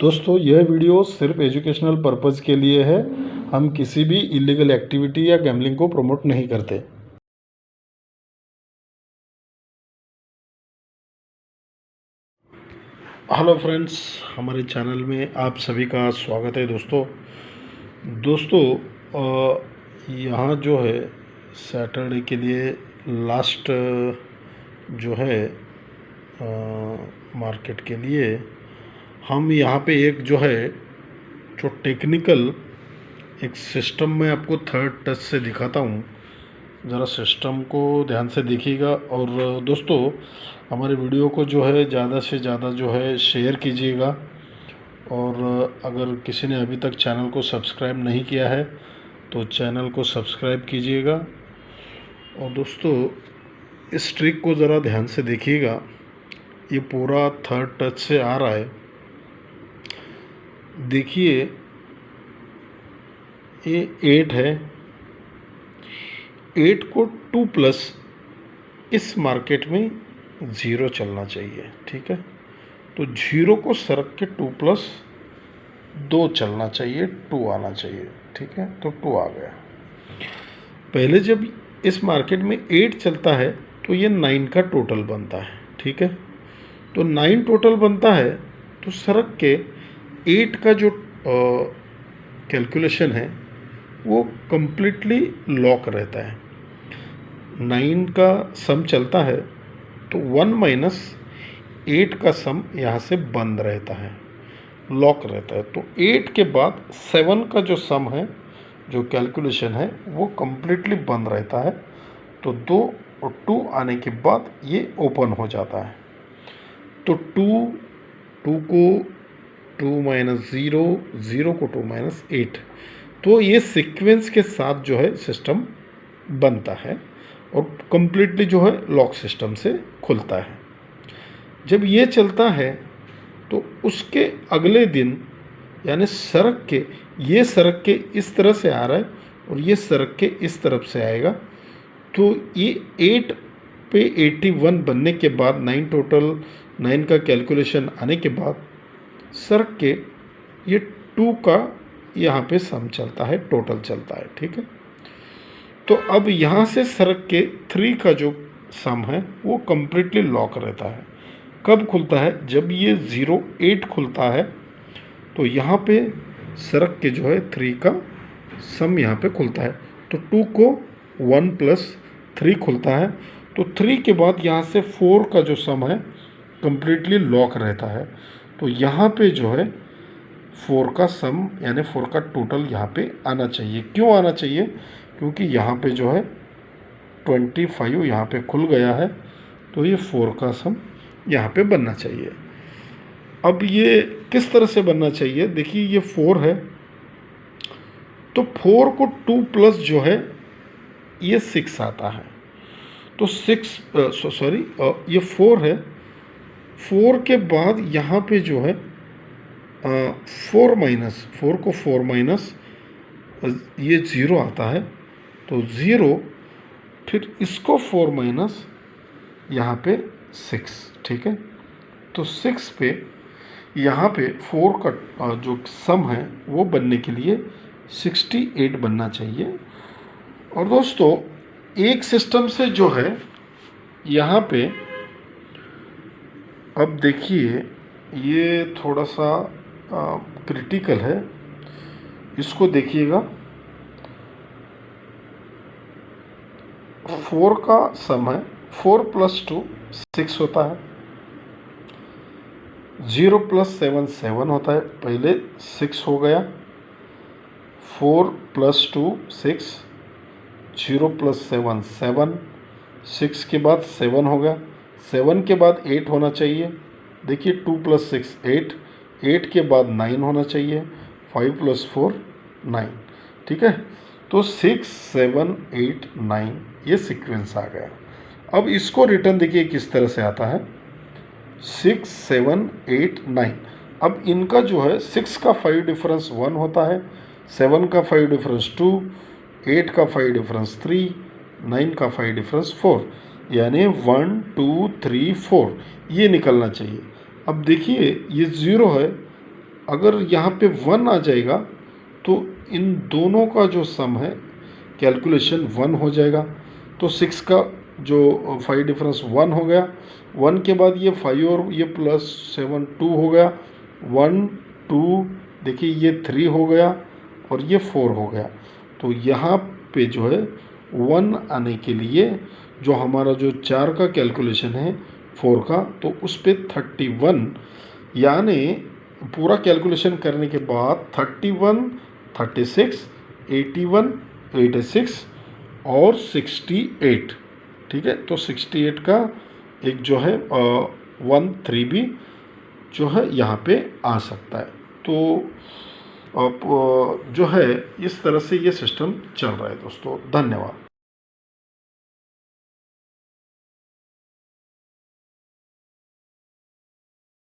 दोस्तों यह वीडियो सिर्फ एजुकेशनल पर्पज़ के लिए है। हम किसी भी इलीगल एक्टिविटी या गैम्बलिंग को प्रमोट नहीं करते। हेलो फ्रेंड्स, हमारे चैनल में आप सभी का स्वागत है। दोस्तों यहाँ जो है सैटरडे के लिए लास्ट जो है मार्केट के लिए हम यहाँ पे एक जो है जो टेक्निकल एक सिस्टम में आपको थर्ड टच से दिखाता हूँ। ज़रा सिस्टम को ध्यान से देखिएगा और दोस्तों हमारे वीडियो को जो है ज़्यादा से ज़्यादा जो है शेयर कीजिएगा। और अगर किसी ने अभी तक चैनल को सब्सक्राइब नहीं किया है तो चैनल को सब्सक्राइब कीजिएगा। और दोस्तों इस ट्रिक को ज़रा ध्यान से देखिएगा, ये पूरा थर्ड टच से आ रहा है। देखिए ये 8 है, 8 को 2 प्लस इस मार्केट में 0 चलना चाहिए, ठीक है। तो 0 को सरक के 2 प्लस 2 चलना चाहिए, 2 आना चाहिए, ठीक है। तो 2 आ गया। पहले जब इस मार्केट में 8 चलता है तो ये 9 का टोटल बनता है, ठीक है। तो 9 टोटल बनता है तो सरक के 8 का जो कैलकुलेशन है वो कम्प्लीटली लॉक रहता है। 9 का सम चलता है तो 1 माइनस 8 का सम यहाँ से बंद रहता है, लॉक रहता है। तो 8 के बाद 7 का जो सम है, जो कैलकुलेशन है, वो कम्प्लीटली बंद रहता है। तो 2 और 2 आने के बाद ये ओपन हो जाता है। तो 2 को 2 माइनस 0, 0 को 2 माइनस 8, तो ये सीक्वेंस के साथ जो है सिस्टम बनता है और कम्प्लीटली जो है लॉक सिस्टम से खुलता है। जब ये चलता है तो उसके अगले दिन यानी सरक के, ये सरक के इस तरह से आ रहा है और ये सरक के इस तरफ से आएगा। तो ये 8 पे 81 बनने के बाद 9 टोटल, 9 का कैलकुलेशन आने के बाद सरक के ये 2 का यहाँ पे सम चलता है, टोटल चलता है, ठीक है। तो अब यहाँ से सरक के 3 का जो सम है वो कम्प्लीटली लॉक रहता है। कब खुलता है? जब ये 08 खुलता है तो यहाँ पे सरक के जो है 3 का सम यहाँ पे खुलता है। तो 2 को 1 प्लस 3 खुलता है। तो 3 के बाद यहाँ से 4 का जो सम है कम्प्लीटली लॉक रहता है। तो यहाँ पे जो है 4 का सम यानी 4 का टोटल यहाँ पे आना चाहिए। क्यों आना चाहिए? क्योंकि यहाँ पे जो है 25 यहाँ पे खुल गया है, तो ये 4 का सम यहाँ पे बनना चाहिए। अब ये किस तरह से बनना चाहिए? देखिए ये 4 है, तो 4 को 2 प्लस जो है ये 6 आता है। तो 6 ये 4 है। 4 के बाद यहाँ पे जो है 4 माइनस, 4 को 4 माइनस ये 0 आता है। तो 0, फिर इसको 4 माइनस यहाँ पे 6, ठीक है। तो 6 पे यहाँ पे 4 का जो सम है वो बनने के लिए 68 बनना चाहिए। और दोस्तों एक सिस्टम से जो है यहाँ पे, अब देखिए ये थोड़ा सा क्रिटिकल है, इसको देखिएगा। 4 का सम है, 4 प्लस 2 6 होता है, 0 प्लस 7 7 होता है। पहले 6 हो गया, 4 प्लस 2 6, 0 प्लस 7 7, 6 के बाद 7 हो गया, 7 के बाद 8 होना चाहिए। देखिए 2 प्लस 6 8, 8 के बाद 9 होना चाहिए, 5 प्लस 4 9, ठीक है। तो 6 7 8 9 ये सीक्वेंस आ गया। अब इसको रिटर्न देखिए किस तरह से आता है, 6 7 8 9। अब इनका जो है 6 का 5 डिफरेंस 1 होता है, 7 का 5 डिफरेंस 2, 8 का 5 डिफरेंस 3, 9 का 5 डिफरेंस 4, यानी 1 2 3 4 ये निकलना चाहिए। अब देखिए ये 0 है अगर यहाँ पे 1 आ जाएगा तो इन दोनों का जो सम है कैलकुलेशन 1 हो जाएगा। तो 6 का जो 5 डिफरेंस 1 हो गया। 1 के बाद ये 5 और ये प्लस 7 2 हो गया। 1 2 देखिए ये 3 हो गया और ये 4 हो गया। तो यहाँ पे जो है 1 आने के लिए जो हमारा जो 4 का कैलकुलेशन है 4 का, तो उस पर 31 यानी पूरा कैलकुलेशन करने के बाद 31 36 81 86 और 68, ठीक है। तो 68 का एक जो है 1 3 भी जो है यहाँ पे आ सकता है। तो जो है इस तरह से ये सिस्टम चल रहा है दोस्तों। धन्यवाद।